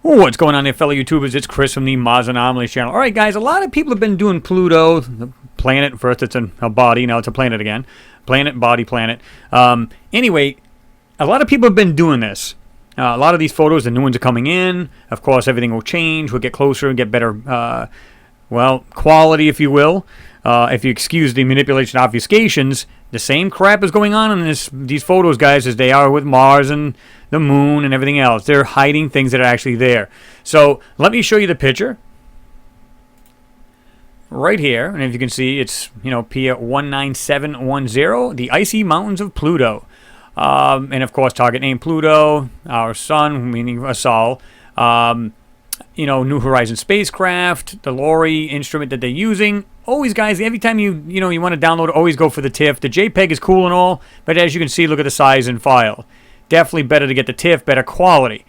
What's going on there, fellow YouTubers? It's Chris from the Msss Anomalies channel. All right, guys, a lot of people have been doing Pluto, the planet. First, it's a body. Now it's a planet again. Planet, body, planet. Anyway, a lot of people have been doing this. A lot of these photos, the new ones are coming in. Of course, everything will change. We'll get closer and get better, well, quality, if you will. If you excuse the manipulation obfuscations, the same crap is going on in these photos, guys, as they are with Mars and the moon and everything else. They're hiding things that are actually there. So let me show you the picture right here. And if you can see, it's, you know, P 19710, the icy mountains of Pluto. And of course, target name Pluto, our sun, meaning a sol. You know, New Horizons spacecraft, the LORRI instrument that they're using. Always, guys, every time you want to download, always go for the TIFF. The JPEG is cool and all, but as you can see, look at the size and file. Definitely better to get the TIFF, better quality.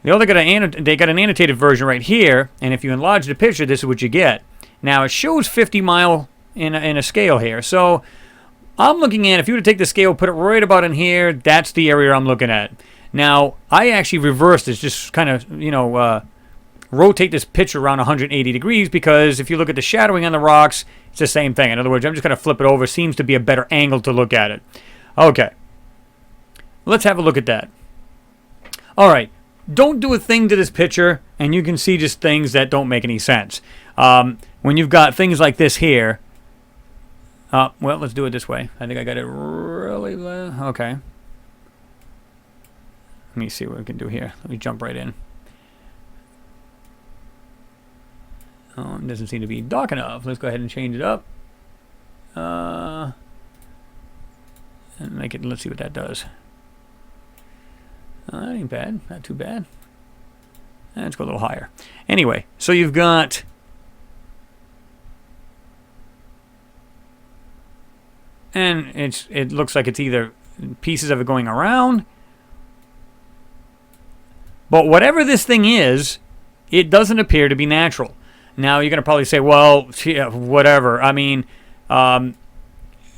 They got an annotated version right here, and if you enlarge the picture, this is what you get. Now, it shows 50 mile in a scale here, so I'm looking at, if you were to take the scale, put it right about in here, that's the area I'm looking at. Now, I actually reversed this, just kind of, rotate this picture around 180 degrees, because if you look at the shadowing on the rocks, it's the same thing. In other words, I'm just going to flip it over. Seems to be a better angle to look at it. Okay. Let's have a look at that. All right. Don't do a thing to this picture, and you can see just things that don't make any sense. When you've got things like this here, well, let's do it this way. I think I got it really low. Okay. Let me see what we can do here. Let me jump right in. It doesn't seem to be dark enough. Let's go ahead and change it up. And make it, let's see what that does. That ain't bad. Not too bad. Let's go a little higher. Anyway, so you've got and it looks like it's either pieces of it going around. But whatever this thing is, it doesn't appear to be natural. Now, you're going to probably say, well, yeah, whatever. I mean,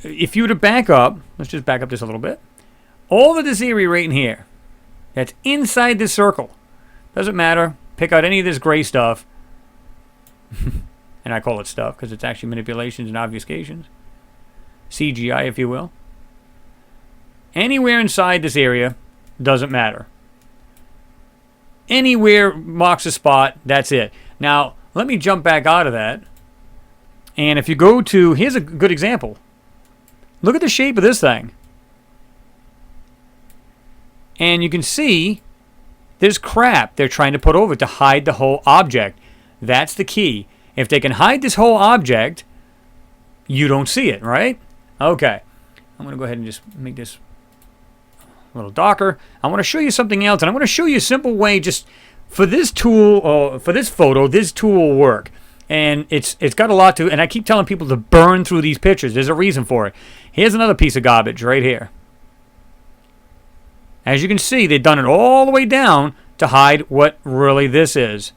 if you were to back up, let's just back up this a little bit. All of this area right in here, that's inside this circle. Doesn't matter. Pick out any of this gray stuff. And I call it stuff because it's actually manipulations and obfuscations. CGI, if you will. Anywhere inside this area, doesn't matter. Anywhere marks a spot, that's it. Now, let me jump back out of that. And if you go to, here's a good example. Look at the shape of this thing. And you can see there's crap they're trying to put over it to hide the whole object. That's the key. If they can hide this whole object, you don't see it, right? Okay. I'm going to go ahead and just make this a little darker. I want to show you something else, and I'm going to show you a simple way just for this tool, or for this photo, this tool will work. And it's got a lot to, and I keep telling people to burn through these pictures. There's a reason for it. Here's another piece of garbage right here. As you can see, they've done it all the way down to hide what really this is.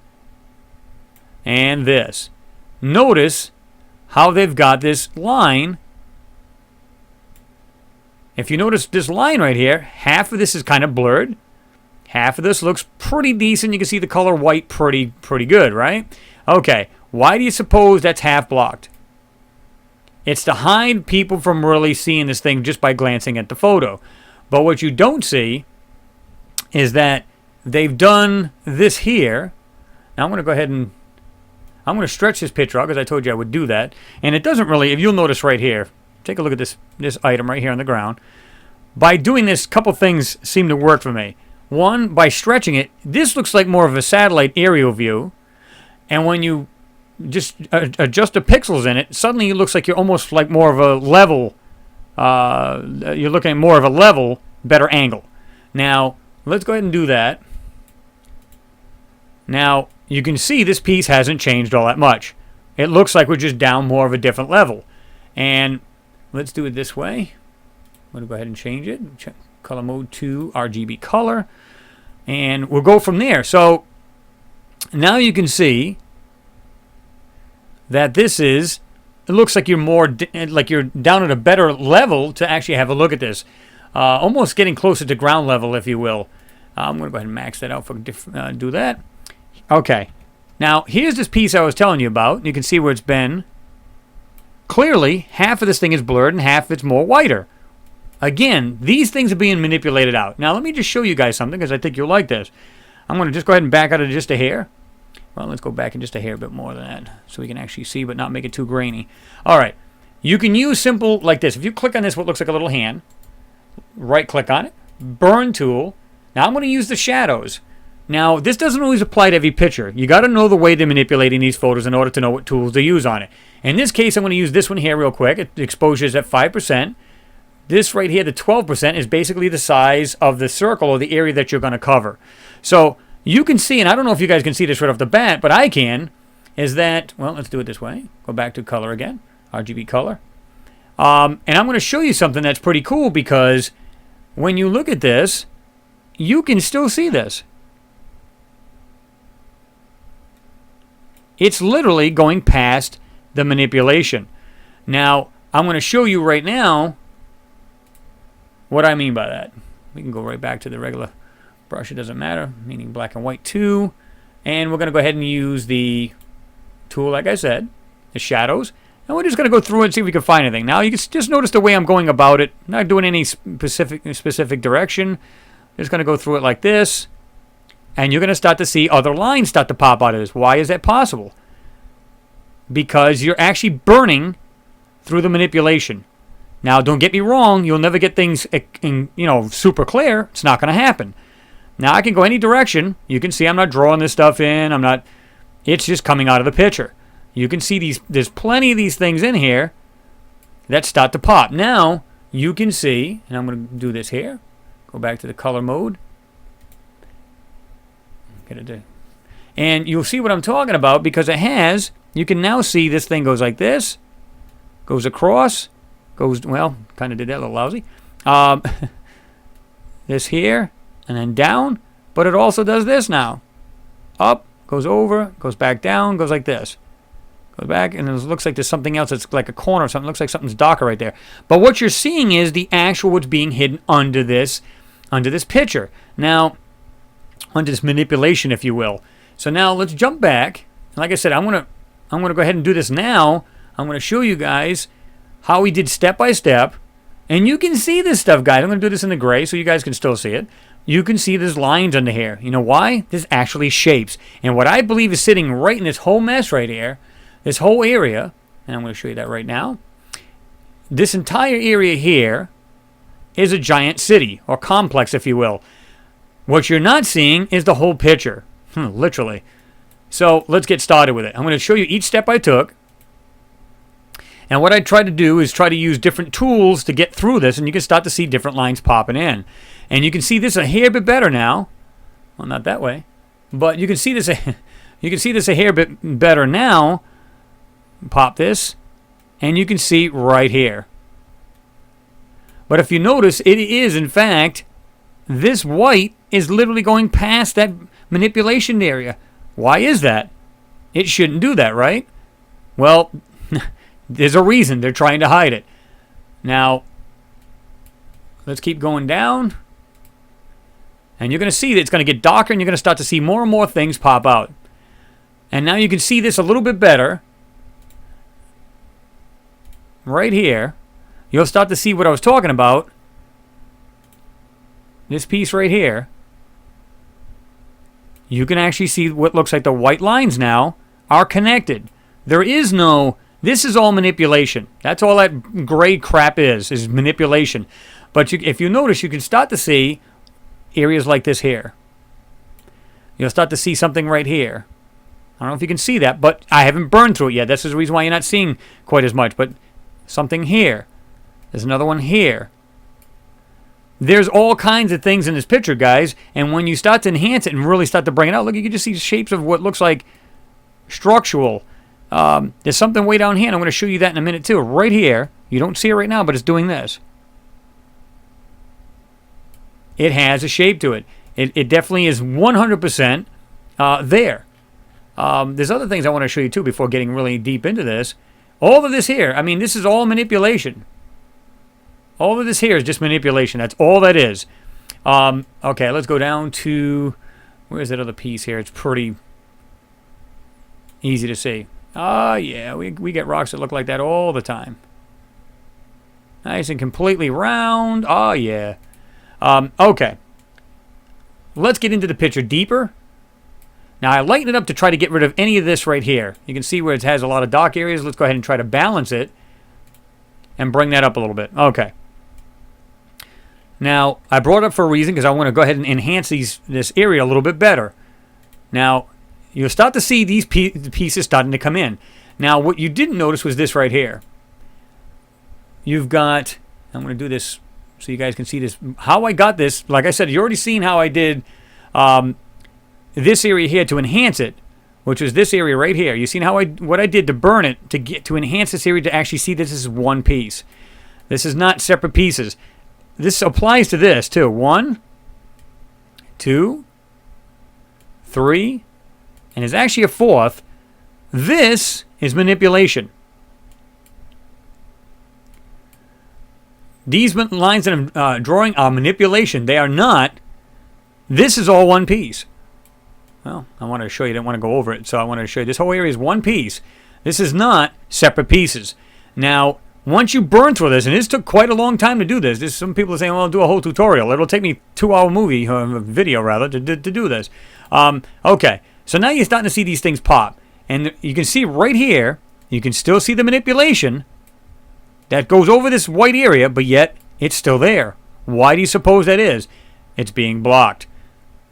And this. Notice how they've got this line. If you notice this line right here, half of this is kind of blurred. Half of this looks pretty decent. You can see the color white pretty good, right? Okay, why do you suppose that's half blocked? It's to hide people from really seeing this thing just by glancing at the photo. But what you don't see is that they've done this here. Now I'm going to go ahead and I'm going to stretch this picture out because I told you I would do that. And it doesn't really, if you'll notice right here, take a look at this item right here on the ground. By doing this, a couple things seem to work for me. One, by stretching it, this looks like more of a satellite aerial view. And when you just adjust the pixels in it, suddenly it looks like you're almost like more of a level. You're looking at more of a level, better angle. Now, let's go ahead and do that. Now, you can see this piece hasn't changed all that much. It looks like we're just down more of a different level. And let's do it this way. I'm going to go ahead and change it. Color mode to RGB color. And we'll go from there. So now you can see that this is, it looks like you're more, like you're down at a better level to actually have a look at this. Almost getting closer to ground level, if you will. I'm going to go ahead and max that out for do that. Okay. Now, here's this piece I was telling you about. You can see where it's been. Clearly, half of this thing is blurred and half of it's more whiter. Again, these things are being manipulated out. Now, let me just show you guys something because I think you'll like this. I'm going to just go ahead and back out of just a hair. Well, let's go back in just a hair bit more than that so we can actually see but not make it too grainy. All right. You can use simple like this. If you click on this, what looks like a little hand, right-click on it, burn tool. Now, I'm going to use the shadows. Now, this doesn't always apply to every picture. You got to know the way they're manipulating these photos in order to know what tools to use on it. In this case, I'm going to use this one here real quick. The exposure is at 5%. This right here, the 12%, is basically the size of the circle or the area that you're going to cover. So you can see, and I don't know if you guys can see this right off the bat, but I can, is that, well, let's do it this way. Go back to color again, RGB color. And I'm going to show you something that's pretty cool because when you look at this, you can still see this. It's literally going past the manipulation. Now, I'm going to show you right now what I mean by that. We can go right back to the regular brush. It doesn't matter, meaning black and white too. And we're going to go ahead and use the tool, like I said, the shadows. And we're just going to go through and see if we can find anything. Now, you can just notice the way I'm going about it. Not doing any specific direction. Just going to go through it like this. And you're going to start to see other lines start to pop out of this. Why is that possible? Because you're actually burning through the manipulation. Now, don't get me wrong. You'll never get things, super clear. It's not going to happen. Now, I can go any direction. You can see I'm not drawing this stuff in. It's just coming out of the picture. You can see there's plenty of these things in here that start to pop. Now, you can see, and I'm going to do this here. Go back to the color mode. And you'll see what I'm talking about because you can now see this thing goes like this, goes across, well, kind of did that a little lousy. This here, and then down, but it also does this now. Up, goes over, goes back down, goes like this. Goes back, and it looks like there's something else that's like a corner or something. It looks like something's darker right there. But what you're seeing is the actual what's being hidden under this picture. Now, under this manipulation, if you will. So now let's jump back. Like I said, I'm gonna go ahead and do this now. I'm gonna show you guys how we did step by step, and you can see this stuff, guys. I'm gonna do this in the gray so you guys can still see it. You can see there's lines under here. You know why? There's actually shapes, and what I believe is sitting right in this whole mess right here, this whole area, and I'm gonna show you that right now. This entire area here is a giant city or complex, if you will. What you're not seeing is the whole picture, literally. So let's get started with it. I'm going to show you each step I took. And what I try to do is try to use different tools to get through this, and you can start to see different lines popping in. And you can see this a hair bit better now. Well, not that way, but you can see this. You can see this a hair bit better now. Pop this, and you can see right here. But if you notice, it is in fact this white is literally going past that manipulation area. Why is that? It shouldn't do that, right? Well, there's a reason. They're trying to hide it. Now, let's keep going down. And you're going to see that it's going to get darker, and you're going to start to see more and more things pop out. And now you can see this a little bit better. Right here. You'll start to see what I was talking about. This piece right here, you can actually see what looks like the white lines now are connected. There is no, this is all manipulation. That's all that gray crap is manipulation. But if you notice, you can start to see areas like this here. You'll start to see something right here. I don't know if you can see that, but I haven't burned through it yet. That's the reason why you're not seeing quite as much. But something here. There's another one here. There's all kinds of things in this picture, guys, and when you start to enhance it and really start to bring it out, look, you can just see shapes of what looks like structural. There's something way down here, and I'm going to show you that in a minute, too. Right here. You don't see it right now, but it's doing this. It has a shape to it. It definitely is 100% there. There's other things I want to show you, too, before getting really deep into this. All of this here, I mean, this is all manipulation. All of this here is just manipulation. That's all that is. Okay, let's go down to... Where's that other piece here? It's pretty Easy to see. Oh, yeah, we get rocks that look like that all the time. Nice and completely round. Oh, yeah. Okay. Let's get into the picture deeper. Now, I lighten it up to try to get rid of any of this right here. You can see where it has a lot of dark areas. Let's go ahead and try to balance it and bring that up a little bit. Okay. Now, I brought it up for a reason because I want to go ahead and enhance this area a little bit better. Now, you'll start to see these pieces starting to come in. Now, what you didn't notice was this right here. You've got, I'm going to do this so you guys can see this. How I got this, like I said, you've already seen how I did this area here to enhance it, which was this area right here. You've seen what I did to burn it to enhance this area to actually see this is one piece. This is not separate pieces. This applies to this too. 1, 2, 3, and there's actually a fourth. This is manipulation. These lines that I'm drawing are manipulation. They are not. This is all one piece. Well, I wanted to show you. I didn't want to go over it, so I wanted to show you. This whole area is one piece. This is not separate pieces. Now, once you burn through this, and this took quite a long time to do this. Some people are saying, well, I'll do a whole tutorial. It'll take me 2-hour video rather, to do this. Okay, so now you're starting to see these things pop. And you can see right here, you can still see the manipulation that goes over this white area, but yet it's still there. Why do you suppose that is? It's being blocked.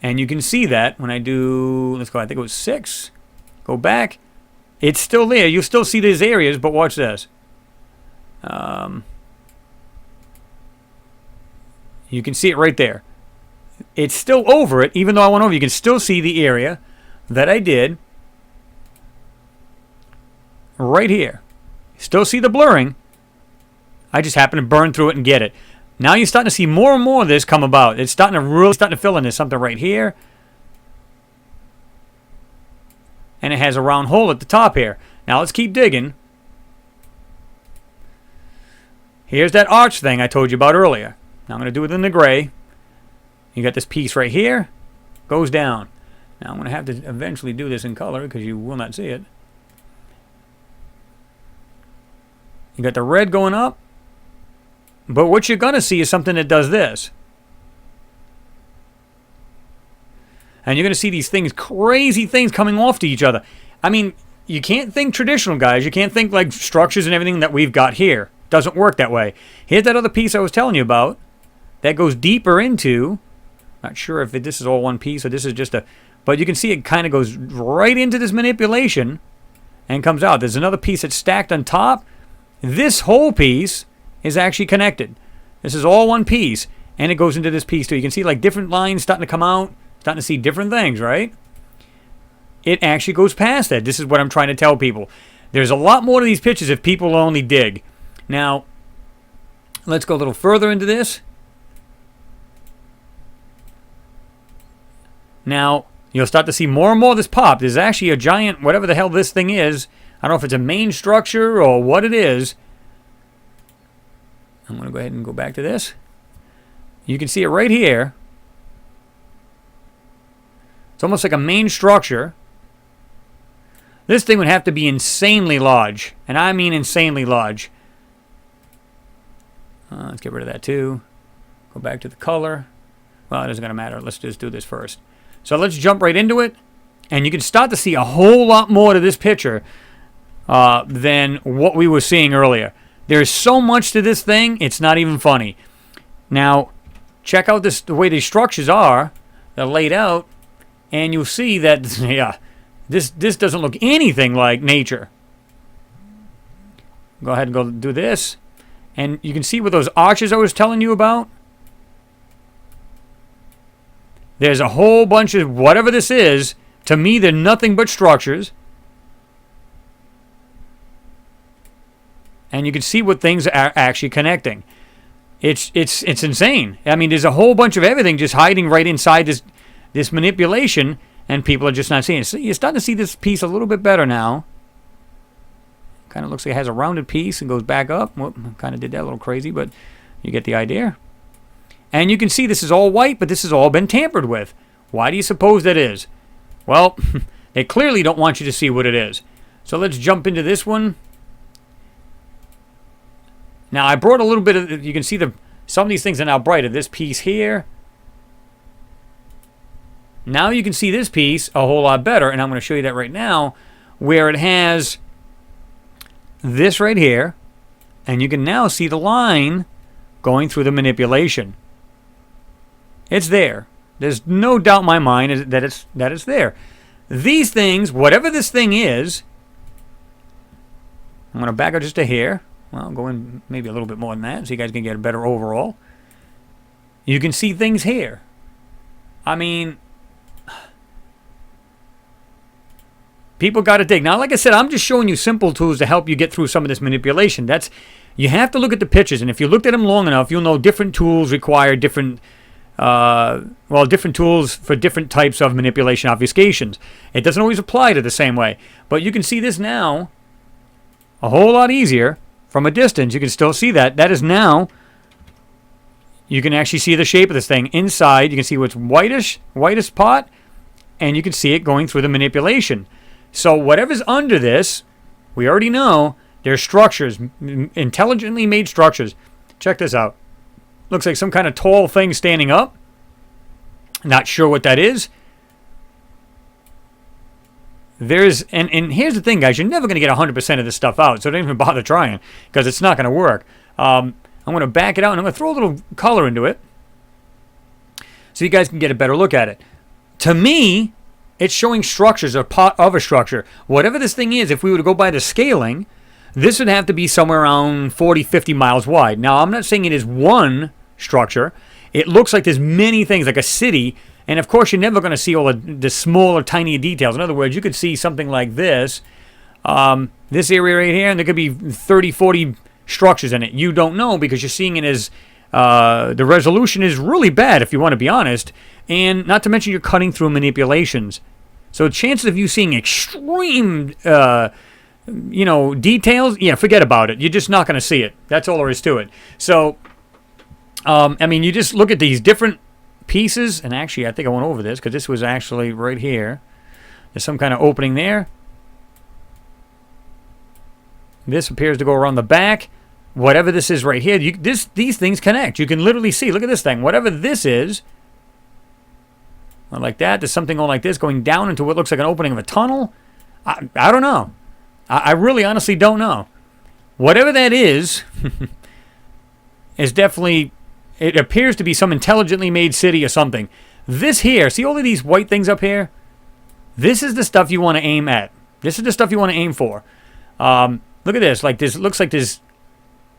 And you can see that when I do, let's go, I think it was 6. Go back. It's still there. You still see these areas, but watch this. You can see it right there. It's still over it, even though I went over. You can still see the area that I did right here. Still see the blurring. I just happened to burn through it and get it. Now you're starting to see more and more of this come about. It's starting to fill in. There's something right here. And it has a round hole at the top here. Now let's keep digging. Here's that arch thing I told you about earlier. Now I'm going to do it in the gray. You got this piece right here. Goes down. Now I'm going to have to eventually do this in color because you will not see it. You got the red going up. But what you're going to see is something that does this. And you're going to see these things, crazy things coming off to each other. I mean, you can't think traditional, guys. You can't think like structures and everything that we've got here. Doesn't work that way. Here's that other piece I was telling you about. That goes deeper into, not sure if this is all one piece or this is just a, but you can see it kind of goes right into this manipulation and comes out. There's another piece that's stacked on top. This whole piece is actually connected. This is all one piece, and it goes into this piece too. You can see like different lines starting to come out, starting to see different things, right? It actually goes past that. This is what I'm trying to tell people. There's a lot more to these pictures if people only dig. Now, let's go a little further into this. Now, you'll start to see more and more of this pop. There's actually a giant, whatever the hell this thing is. I don't know if it's a main structure or what it is. I'm going to go ahead and go back to this. You can see it right here. It's almost like a main structure. This thing would have to be insanely large. And I mean insanely large. Let's get rid of that too. Go back to the color. Well, it doesn't going to matter. Let's just do this first. So let's jump right into it. And you can start to see a whole lot more to this picture than what we were seeing earlier. There's so much to this thing, it's not even funny. Now, check out the way these structures are. They're laid out. And you'll see that, yeah, this doesn't look anything like nature. Go ahead and go do this. And you can see with those arches I was telling you about. There's a whole bunch of whatever this is. To me, they're nothing but structures. And you can see what things are actually connecting. It's insane. I mean, there's a whole bunch of everything just hiding right inside this manipulation, and people are just not seeing it. So you're starting to see this piece a little bit better now. Kind of looks like it has a rounded piece and goes back up. Whoop, kind of did that a little crazy, but you get the idea. And you can see this is all white, but this has all been tampered with. Why do you suppose that is? Well, They clearly don't want you to see what it is. So let's jump into this one. Now I brought a little bit of, you can see some of these things are now brighter. This piece here. Now you can see this piece a whole lot better, and I'm going to show you that right now, where it has this right here, and you can now see the line going through the manipulation. It's there. There's no doubt in my mind that it's there. These things, whatever this thing is, I'm going to back up just a hair. Well, I'll go in maybe a little bit more than that so you guys can get a better overall. You can see things here. I mean, people got to dig. Now, like I said, I'm just showing you simple tools to help you get through some of this manipulation. You have to look at the pictures, and if you looked at them long enough, you'll know different tools require different tools for different types of manipulation obfuscations. It doesn't always apply to the same way. But you can see this now a whole lot easier from a distance. You can still see that. That is now, you can actually see the shape of this thing. Inside, you can see what's whitest pot, and you can see it going through the manipulation. So whatever's under this, we already know there's structures, intelligently made structures. Check this out. Looks like some kind of tall thing standing up. Not sure what that is. And here's the thing, guys. You're never going to get 100% of this stuff out, so don't even bother trying, because it's not going to work. I'm going to back it out, and I'm going to throw a little color into it so you guys can get a better look at it. To me, it's showing structures, or part of a structure. Whatever this thing is, if we were to go by the scaling, this would have to be somewhere around 40, 50 miles wide. Now, I'm not saying it is one structure. It looks like there's many things, like a city. And, of course, you're never going to see all the smaller, tiny details. In other words, you could see something like this, this area right here, and there could be 30, 40 structures in it. You don't know because you're seeing it as the resolution is really bad, if you want to be honest. And not to mention you're cutting through manipulations. So chances of you seeing extreme details, yeah, forget about it. You're just not going to see it. That's all there is to it. So, I mean, you just look at these different pieces, and actually, I think I went over this because this was actually right here. There's some kind of opening there. This appears to go around the back. Whatever this is right here, these things connect. You can literally see. Look at this thing. Whatever this is, like that. There's something going like this, going down into what looks like an opening of a tunnel. I don't know. I really honestly don't know. Whatever that is definitely, it appears to be some intelligently made city or something. This here, see all of these white things up here? This is the stuff you want to aim at. This is the stuff you want to aim for. Look at this. Like this looks like this.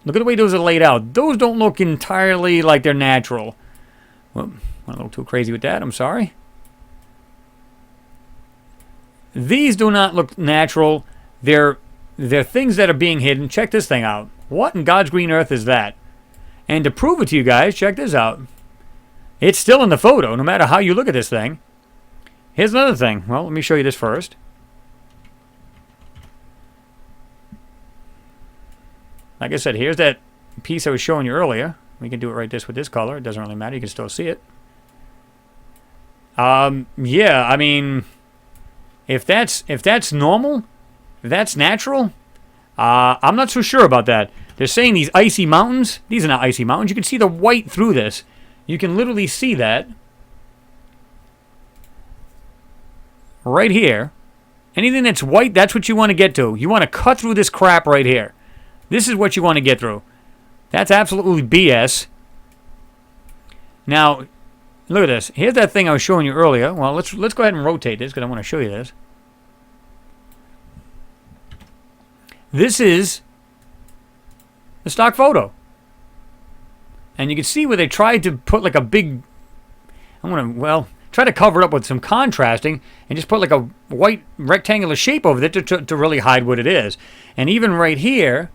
Look at the way those are laid out. Those don't look entirely like they're natural. Well, I'm a little too crazy with that. I'm sorry. These do not look natural. They're things that are being hidden. Check this thing out. What in God's green earth is that? And to prove it to you guys, check this out. It's still in the photo, no matter how you look at this thing. Here's another thing. Well, let me show you this first. Like I said, here's that piece I was showing you earlier. We can do it right this with this color. It doesn't really matter. You can still see it. Yeah, I mean, if that's normal, if that's natural, I'm not so sure about that. They're saying these icy mountains. These are not icy mountains. You can see the white through this. You can literally see that right here. Anything that's white, that's what you want to get to. You want to cut through this crap right here. This is what you want to get through. That's absolutely BS. Now, look at this. Here's that thing I was showing you earlier. Well, let's go ahead and rotate this because I want to show you this. This is the stock photo. And you can see where they tried to put like a big... try to cover it up with some contrasting and just put like a white rectangular shape over it to really hide what it is. And even right here...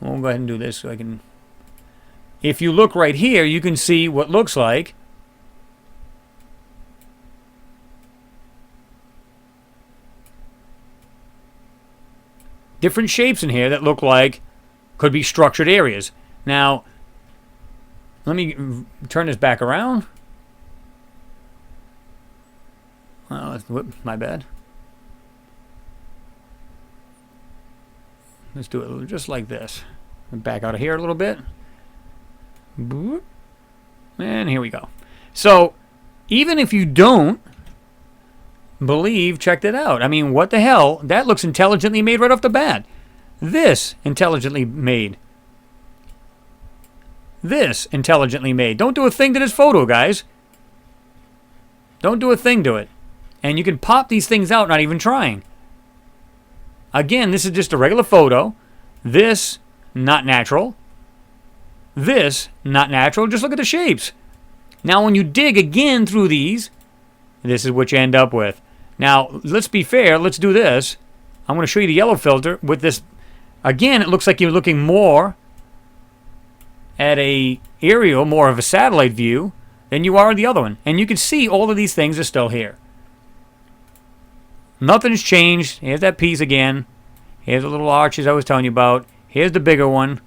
We'll go ahead and do this so I can... If you look right here, you can see what looks like different shapes in here that look like could be structured areas. Now, let me turn this back around. Well, my bad. Let's do it just like this. Back out of here a little bit. Boop. And here we go. So, even if you don't believe, check that out. I mean, what the hell? That looks intelligently made right off the bat. This, intelligently made. This, intelligently made. Don't do a thing to this photo, guys. Don't do a thing to it. And you can pop these things out not even trying. Again, this is just a regular photo. This, not natural. This, not natural. Just look at the shapes. Now, when you dig again through these, this is what you end up with. Now, let's be fair. Let's do this. I'm going to show you the yellow filter with this. Again, it looks like you're looking more at a aerial, more of a satellite view, than you are the other one. And you can see all of these things are still here. Nothing's changed. Here's that piece again. Here's the little arches I was telling you about. Here's the bigger one.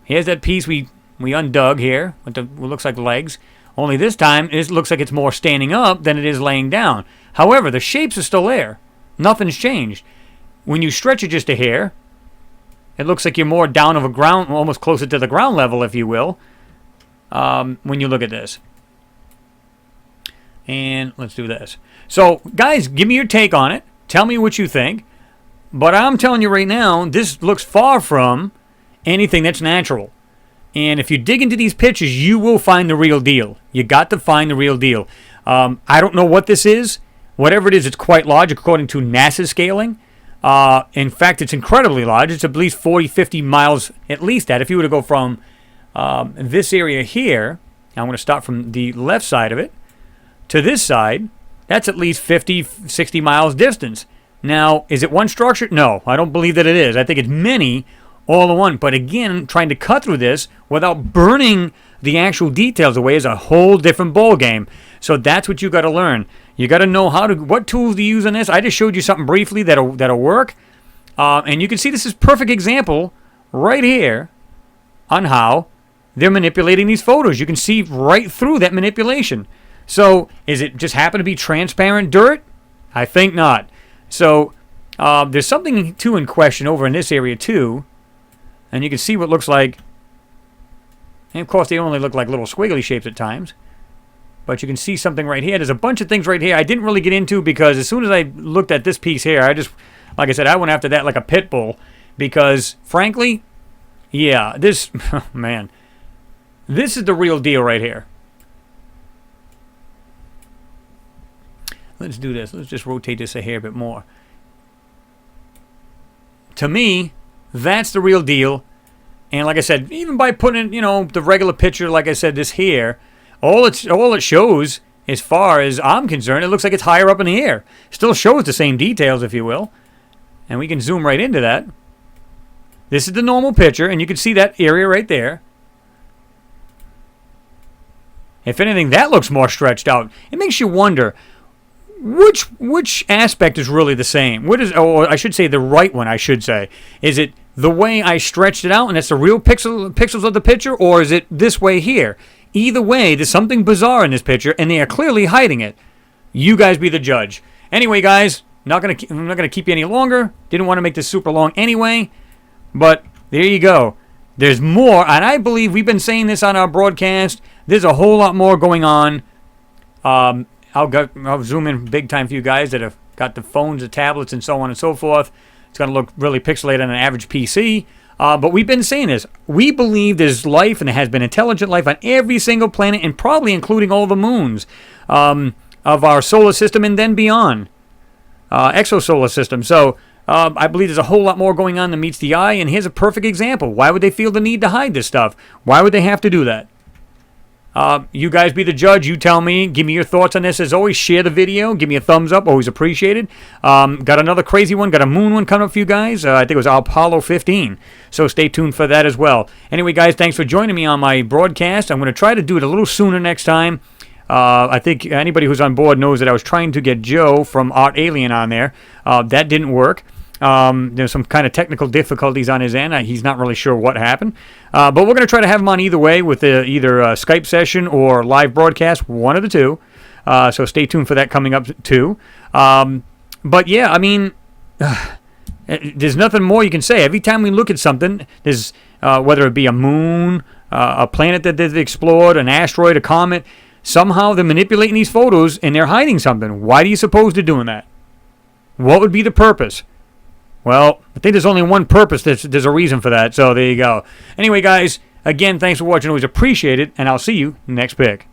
Here's that piece we undug here, with what looks like legs. Only this time, it looks like it's more standing up than it is laying down. However, the shapes are still there. Nothing's changed. When you stretch it just a hair, it looks like you're more down of a ground, almost closer to the ground level, if you will, when you look at this. And let's do this. So, guys, give me your take on it. Tell me what you think. But I'm telling you right now, this looks far from anything that's natural. And if you dig into these pictures, you will find the real deal. You got to find the real deal. I don't know what this is. Whatever it is, it's quite large according to NASA scaling. In fact, it's incredibly large. It's at least 40, 50 miles, at least that. If you were to go from this area here, I'm going to start from the left side of it, to this side, that's at least 50, 60 miles distance. Now, is it one structure? No, I don't believe that it is. I think it's many all in one. But again, trying to cut through this without burning the actual details away is a whole different ball game. So that's what you got to learn. You got to know what tools to use on this. I just showed you something briefly that'll work. And you can see this is a perfect example right here on how they're manipulating these photos. You can see right through that manipulation. So is it just happen to be transparent dirt? I think not. So there's something too in question over in this area too. And you can see what looks like, and of course they only look like little squiggly shapes at times. But you can see something right here. There's a bunch of things right here I didn't really get into because as soon as I looked at this piece here, like I said, I went after that like a pit bull. Because, frankly, yeah, this, man, this is the real deal right here. Let's do this. Let's just rotate this a hair bit more. To me, that's the real deal. And like I said, even by putting, the regular picture, like I said, this here, all it shows, as far as I'm concerned, it looks like it's higher up in the air. Still shows the same details, if you will. And we can zoom right into that. This is the normal picture, and you can see that area right there. If anything, that looks more stretched out. It makes you wonder, which aspect is really the same? Or I should say the right one, I should say. Is it the way I stretched it out, and that's the real pixels of the picture, or is it this way here? Either way, there's something bizarre in this picture, and they are clearly hiding it. You guys be the judge. Anyway, guys, I'm not gonna keep you any longer. Didn't want to make this super long anyway, but there you go. There's more, and I believe we've been saying this on our broadcast. There's a whole lot more going on. I'll zoom in big time for you guys that have got the phones, the tablets, and so on and so forth. It's going to look really pixelated on an average PC. But we've been saying this. We believe there's life, and there has been intelligent life on every single planet, and probably including all the moons of our solar system and then beyond. Exosolar system. So I believe there's a whole lot more going on than meets the eye, and here's a perfect example. Why would they feel the need to hide this stuff? Why would they have to do that? You guys be the judge. You tell me. Give me your thoughts on this. As always, share the video. Give me a thumbs up. Always appreciated. Got another crazy one. Got a moon one coming up for you guys. I think it was Apollo 15. So stay tuned for that as well. Anyway, guys, thanks for joining me on my broadcast. I'm going to try to do it a little sooner next time. I think anybody who's on board knows that I was trying to get Joe from Art Alien on there. That didn't work. There's some kind of technical difficulties on his end. He's not really sure what happened. But we're going to try to have him on either way with either a Skype session or live broadcast, one of the two. So stay tuned for that coming up too. But yeah, I mean, There's nothing more you can say. Every time we look at something, there's whether it be a moon, a planet that they've explored, an asteroid, a comet, somehow they're manipulating these photos and they're hiding something. Why do you suppose they're doing that? What would be the purpose? Well, I think there's only one purpose. There's a reason for that. So there you go. Anyway, guys, again, thanks for watching. Always appreciate it, and I'll see you next pick.